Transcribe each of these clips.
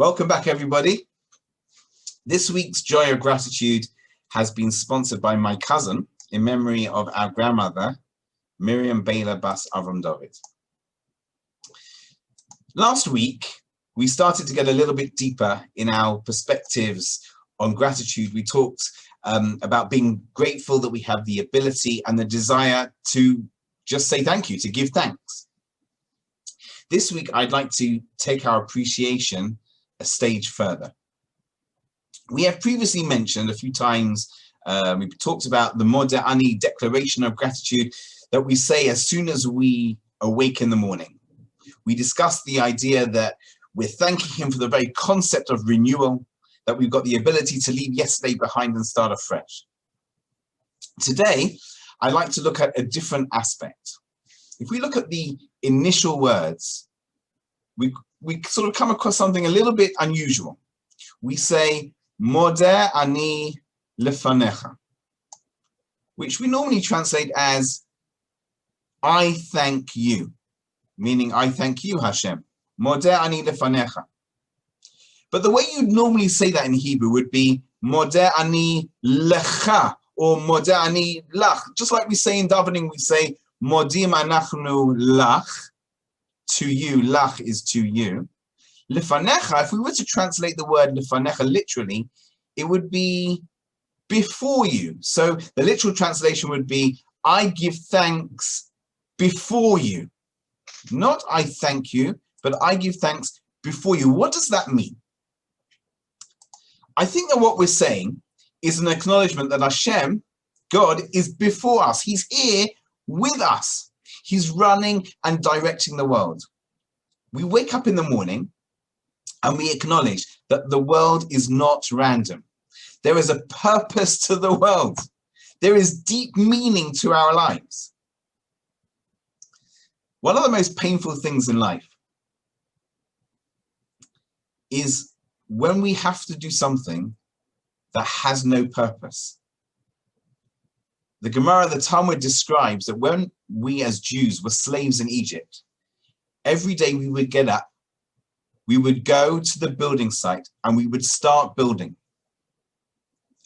Welcome back, everybody. This week's Joy of Gratitude has been sponsored by my cousin in memory of our grandmother, Miriam Bela Bas Avram David. Last week, we started to get a little bit deeper in our perspectives on gratitude. We talked about being grateful that we have the ability and the desire to just say thank you, to give thanks. This week, I'd like to take our appreciation a stage further. We have previously mentioned a few times, we talked about the Modeh Ani declaration of gratitude that we say as soon as we awake in the morning. We discussed the idea that we're thanking him for the very concept of renewal, that we've got the ability to leave yesterday behind and start afresh. Today, I'd like to look at a different aspect. If we look at the initial words, we sort of come across something a little bit unusual. We say, Modeh Ani lefanecha, which we normally translate as, I thank you, meaning I thank you, Hashem. Modeh Ani lefanecha. But the way you'd normally say that in Hebrew would be Modeh Ani lecha, or Modeh Ani lach. Just like we say in davening, we say Modim anachnu lach, to you, lach is to you. Lefanecha, if we were to translate the word lefanecha literally, it would be before you. So the literal translation would be, I give thanks before you. Not I thank you, but I give thanks before you. What does that mean? I think that what we're saying is an acknowledgement that Hashem, God, is before us. He's here with us. He's running and directing the world. We wake up in the morning and we acknowledge that the world is not random. There is a purpose to the world. There is deep meaning to our lives. One of the most painful things in life is when we have to do something that has no purpose. The Gemara, the Talmud describes that when we as Jews were slaves in Egypt, every day we would get up, we would go to the building site and we would start building.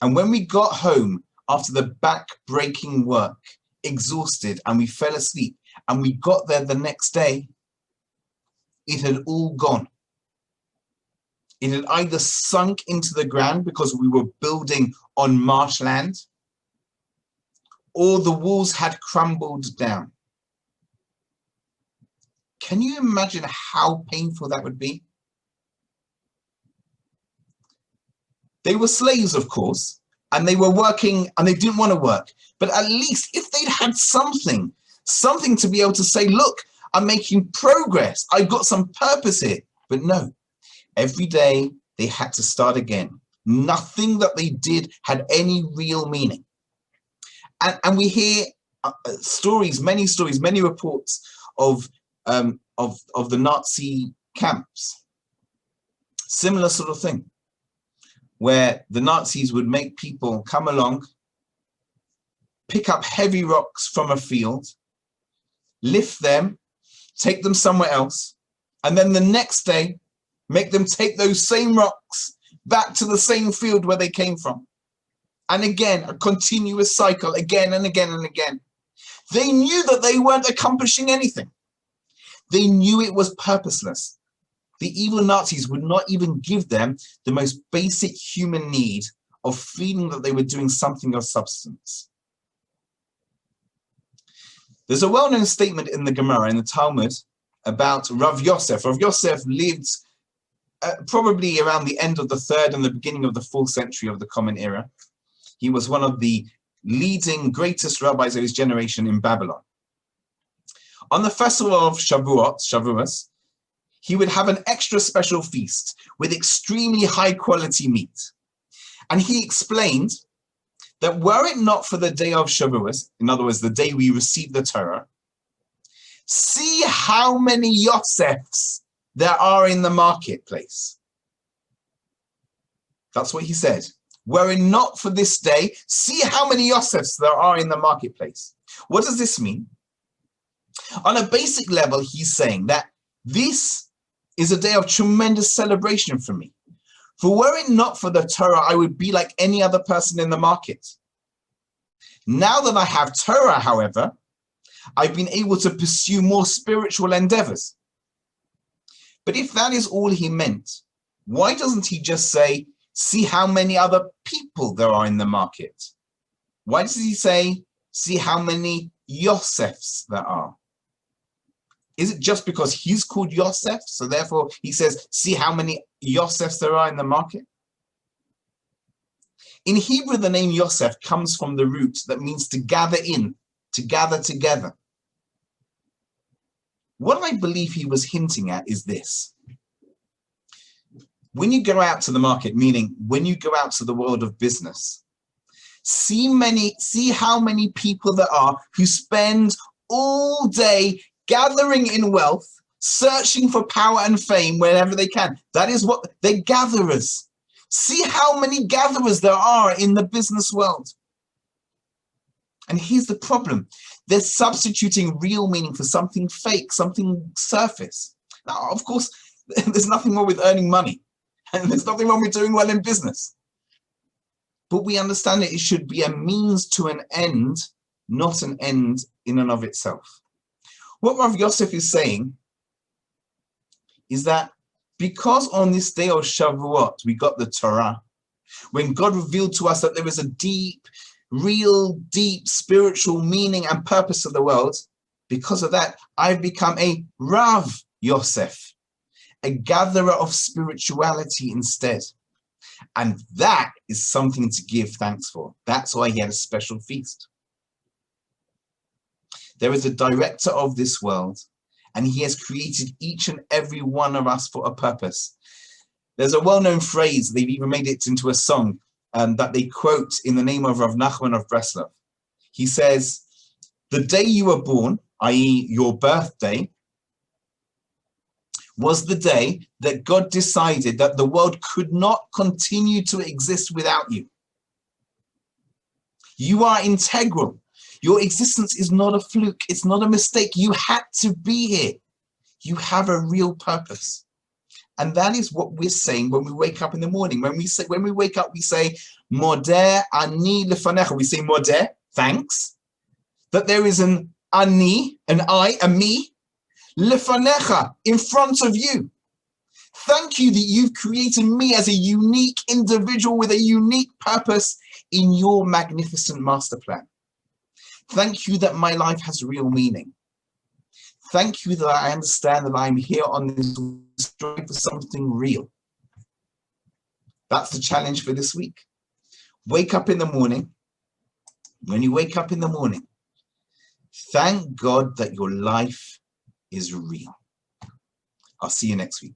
And when we got home after the back-breaking work, exhausted, and we fell asleep, and we got there the next day, it had all gone. It had either sunk into the ground because we were building on marshland, or the walls had crumbled down. Can you imagine how painful that would be? They were slaves, of course, and they were working and they didn't want to work. But at least if they'd had something to be able to say, look, I'm making progress. I've got some purpose here. But no, every day they had to start again. Nothing that they did had any real meaning. And we hear stories, many reports of the Nazi camps. Similar sort of thing, where the Nazis would make people come along, pick up heavy rocks from a field, lift them, take them somewhere else, and then the next day, make them take those same rocks back to the same field where they came from. And again, a continuous cycle, again and again and again. They knew that they weren't accomplishing anything. They knew it was purposeless. The evil Nazis would not even give them the most basic human need of feeling that they were doing something of substance. There's a well-known statement in the Gemara, in the Talmud, about Rav Yosef. Rav Yosef lived probably around the end of the 3rd and the beginning of the 4th century of the Common Era. He was one of the leading greatest rabbis of his generation in Babylon. On the festival of Shavuos, he would have an extra special feast with extremely high quality meat. And he explained that were it not for the day of Shavuos, in other words, the day we receive the Torah, see how many Yosefs there are in the marketplace. That's what he said. Were it not for this day, see how many Yosefs there are in the marketplace. What does this mean? On a basic level, he's saying that this is a day of tremendous celebration for me. For were it not for the Torah, I would be like any other person in the market. Now that I have Torah, however, I've been able to pursue more spiritual endeavors. But if that is all he meant, why doesn't he just say, see how many other people there are in the market? Why does he say, see how many Yosefs there are? Is it just because he's called Yosef, so therefore he says, see how many Yosefs there are in the market? In Hebrew, the name Yosef comes from the root that means to gather in, to gather together. What I believe he was hinting at is this. When you go out to the market, meaning when you go out to the world of business, see how many people there are who spend all day gathering in wealth, searching for power and fame wherever they can. That is what they're gatherers. See how many gatherers there are in the business world. And here's the problem. They're substituting real meaning for something fake, something surface. Now, of course, there's nothing wrong with earning money. And there's nothing wrong with doing well in business. But we understand that it should be a means to an end, not an end in and of itself. What Rav Yosef is saying is that because on this day of Shavuot, we got the Torah, when God revealed to us that there is a deep, real, deep spiritual meaning and purpose of the world, because of that, I've become a Rav Yosef, a gatherer of spirituality instead. And that is something to give thanks for. That's why he had a special feast. There is a director of this world, and he has created each and every one of us for a purpose. There's a well-known phrase, they've even made it into a song, that they quote in the name of Rav Nachman of Breslov. He says, the day you were born, i.e. your birthday, was the day that God decided that the world could not continue to exist without you. You are integral. Your existence is not a fluke. It's not a mistake. You had to be here. You have a real purpose. And that is what we're saying when we wake up in the morning. When we wake up, we say, Modeh ani lefanecha. We say, Modeh, thanks. That there is an ani, an I, a me, lefanecha, in front of you. Thank you that you've created me as a unique individual with a unique purpose in your magnificent master plan. Thank you that my life has real meaning. Thank you that I understand that I'm here on this strive for something real. That's the challenge for this week. Wake up in the morning. When you wake up in the morning, thank God that your life is real. I'll see you next week.